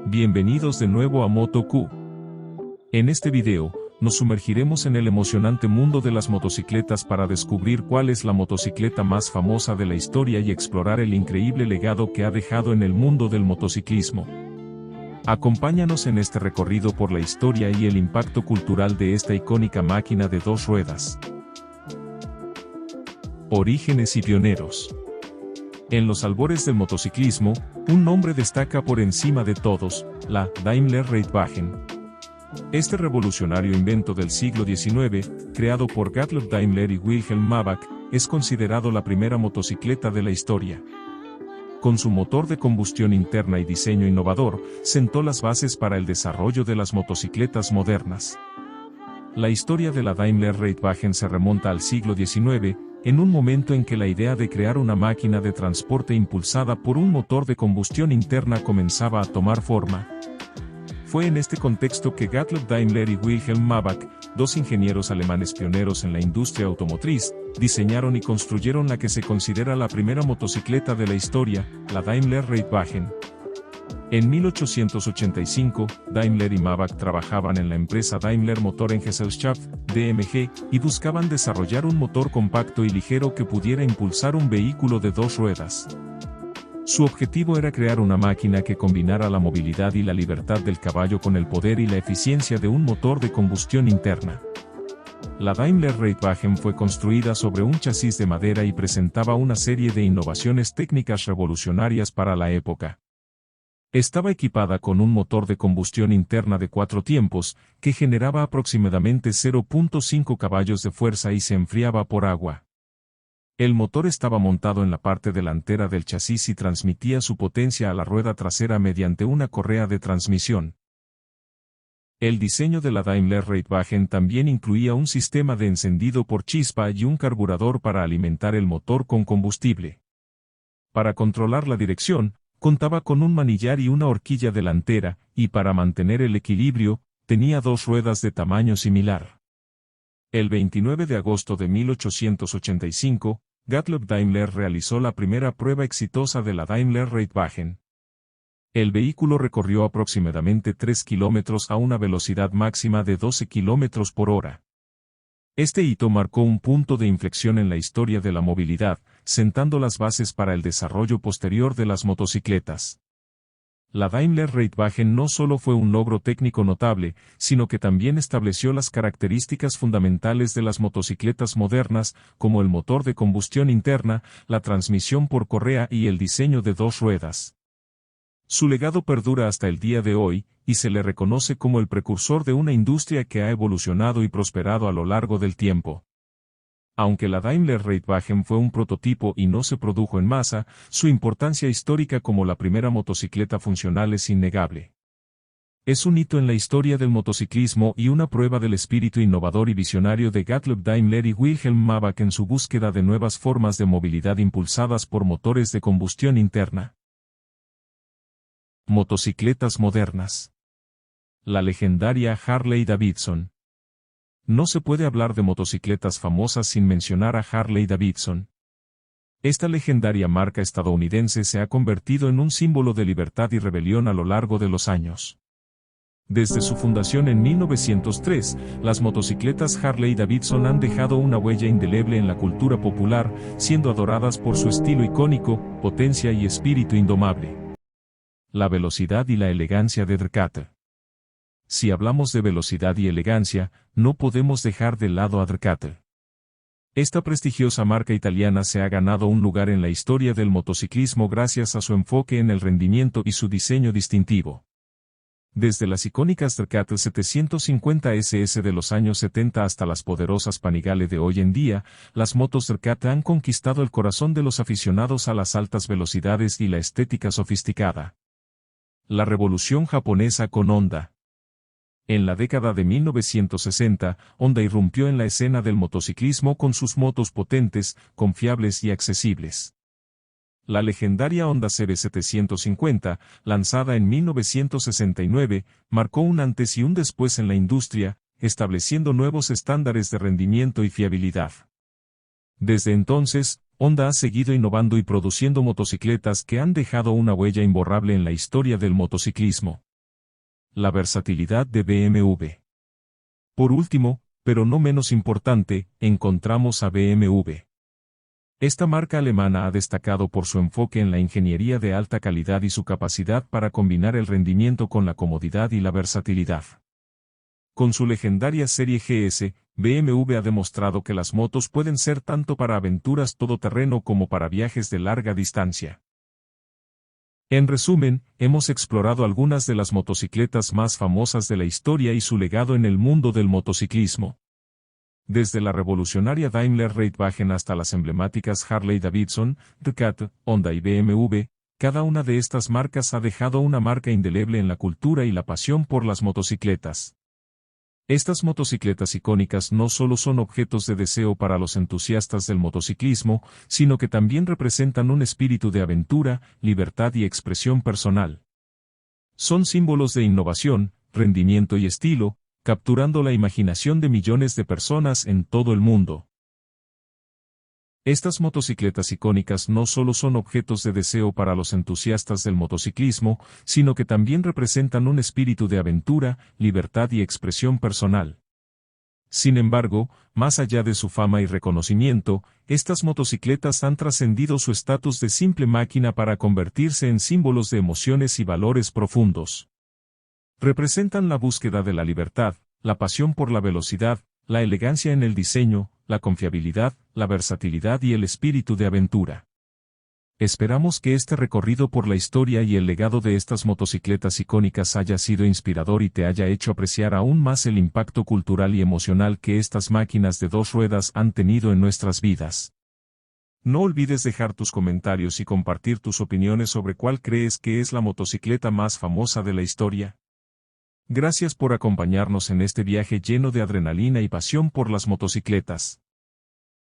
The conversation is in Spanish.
Bienvenidos de nuevo a Moto-Q. En este video, nos sumergiremos en el emocionante mundo de las motocicletas para descubrir cuál es la motocicleta más famosa de la historia y explorar el increíble legado que ha dejado en el mundo del motociclismo. Acompáñanos en este recorrido por la historia y el impacto cultural de esta icónica máquina de dos ruedas. Orígenes y pioneros. En los albores del motociclismo, un nombre destaca por encima de todos, la Daimler-Reitwagen. Este revolucionario invento del siglo XIX, creado por Gottlob Daimler y Wilhelm Maybach, es considerado la primera motocicleta de la historia. Con su motor de combustión interna y diseño innovador, sentó las bases para el desarrollo de las motocicletas modernas. La historia de la Daimler-Reitwagen se remonta al siglo XIX, en un momento en que la idea de crear una máquina de transporte impulsada por un motor de combustión interna comenzaba a tomar forma. Fue en este contexto que Gottlob Daimler y Wilhelm Maybach, dos ingenieros alemanes pioneros en la industria automotriz, diseñaron y construyeron la que se considera la primera motocicleta de la historia, la Daimler-Reitwagen. En 1885, Daimler y Maybach trabajaban en la empresa Daimler Motorengesellschaft, DMG, y buscaban desarrollar un motor compacto y ligero que pudiera impulsar un vehículo de dos ruedas. Su objetivo era crear una máquina que combinara la movilidad y la libertad del caballo con el poder y la eficiencia de un motor de combustión interna. La Daimler-Reitwagen fue construida sobre un chasis de madera y presentaba una serie de innovaciones técnicas revolucionarias para la época. Estaba equipada con un motor de combustión interna de 4 tiempos, que generaba aproximadamente 0.5 caballos de fuerza y se enfriaba por agua. El motor estaba montado en la parte delantera del chasis y transmitía su potencia a la rueda trasera mediante una correa de transmisión. El diseño de la Daimler-Reitwagen también incluía un sistema de encendido por chispa y un carburador para alimentar el motor con combustible. Para controlar la dirección, contaba con un manillar y una horquilla delantera, y para mantener el equilibrio, tenía dos ruedas de tamaño similar. El 29 de agosto de 1885, Gottlob Daimler realizó la primera prueba exitosa de la Daimler-Reitwagen. El vehículo recorrió aproximadamente 3 kilómetros a una velocidad máxima de 12 kilómetros por hora. Este hito marcó un punto de inflexión en la historia de la movilidad, sentando las bases para el desarrollo posterior de las motocicletas. La Daimler-Reitwagen no solo fue un logro técnico notable, sino que también estableció las características fundamentales de las motocicletas modernas, como el motor de combustión interna, la transmisión por correa y el diseño de dos ruedas. Su legado perdura hasta el día de hoy, y se le reconoce como el precursor de una industria que ha evolucionado y prosperado a lo largo del tiempo. Aunque la Daimler-Reitwagen fue un prototipo y no se produjo en masa, su importancia histórica como la primera motocicleta funcional es innegable. Es un hito en la historia del motociclismo y una prueba del espíritu innovador y visionario de Gottlob Daimler y Wilhelm Maybach en su búsqueda de nuevas formas de movilidad impulsadas por motores de combustión interna. Motocicletas modernas. La legendaria Harley-Davidson. No se puede hablar de motocicletas famosas sin mencionar a Harley-Davidson. Esta legendaria marca estadounidense se ha convertido en un símbolo de libertad y rebelión a lo largo de los años. Desde su fundación en 1903, las motocicletas Harley-Davidson han dejado una huella indeleble en la cultura popular, siendo adoradas por su estilo icónico, potencia y espíritu indomable. La velocidad y la elegancia de Drkata. Si hablamos de velocidad y elegancia, no podemos dejar de lado a Drkata. Esta prestigiosa marca italiana se ha ganado un lugar en la historia del motociclismo gracias a su enfoque en el rendimiento y su diseño distintivo. Desde las icónicas Drkata 750 SS de los años 70 hasta las poderosas Panigale de hoy en día, las motos Drkata han conquistado el corazón de los aficionados a las altas velocidades y la estética sofisticada. La revolución japonesa con Honda. En la década de 1960, Honda irrumpió en la escena del motociclismo con sus motos potentes, confiables y accesibles. La legendaria Honda CB750, lanzada en 1969, marcó un antes y un después en la industria, estableciendo nuevos estándares de rendimiento y fiabilidad. Desde entonces, Honda ha seguido innovando y produciendo motocicletas que han dejado una huella imborrable en la historia del motociclismo. La versatilidad de BMW. Por último, pero no menos importante, encontramos a BMW. Esta marca alemana ha destacado por su enfoque en la ingeniería de alta calidad y su capacidad para combinar el rendimiento con la comodidad y la versatilidad. Con su legendaria serie GS, BMW ha demostrado que las motos pueden ser tanto para aventuras todoterreno como para viajes de larga distancia. En resumen, hemos explorado algunas de las motocicletas más famosas de la historia y su legado en el mundo del motociclismo. Desde la revolucionaria Daimler-Reitwagen hasta las emblemáticas Harley-Davidson, Ducati, Honda y BMW, cada una de estas marcas ha dejado una marca indeleble en la cultura y la pasión por las motocicletas. Estas motocicletas icónicas no solo son objetos de deseo para los entusiastas del motociclismo, sino que también representan un espíritu de aventura, libertad y expresión personal. Son símbolos de innovación, rendimiento y estilo, capturando la imaginación de millones de personas en todo el mundo. Estas motocicletas icónicas no solo son objetos de deseo para los entusiastas del motociclismo, sino que también representan un espíritu de aventura, libertad y expresión personal. Sin embargo, más allá de su fama y reconocimiento, estas motocicletas han trascendido su estatus de simple máquina para convertirse en símbolos de emociones y valores profundos. Representan la búsqueda de la libertad, la pasión por la velocidad, la elegancia en el diseño, la confiabilidad, la versatilidad y el espíritu de aventura. Esperamos que este recorrido por la historia y el legado de estas motocicletas icónicas haya sido inspirador y te haya hecho apreciar aún más el impacto cultural y emocional que estas máquinas de dos ruedas han tenido en nuestras vidas. No olvides dejar tus comentarios y compartir tus opiniones sobre cuál crees que es la motocicleta más famosa de la historia. Gracias por acompañarnos en este viaje lleno de adrenalina y pasión por las motocicletas.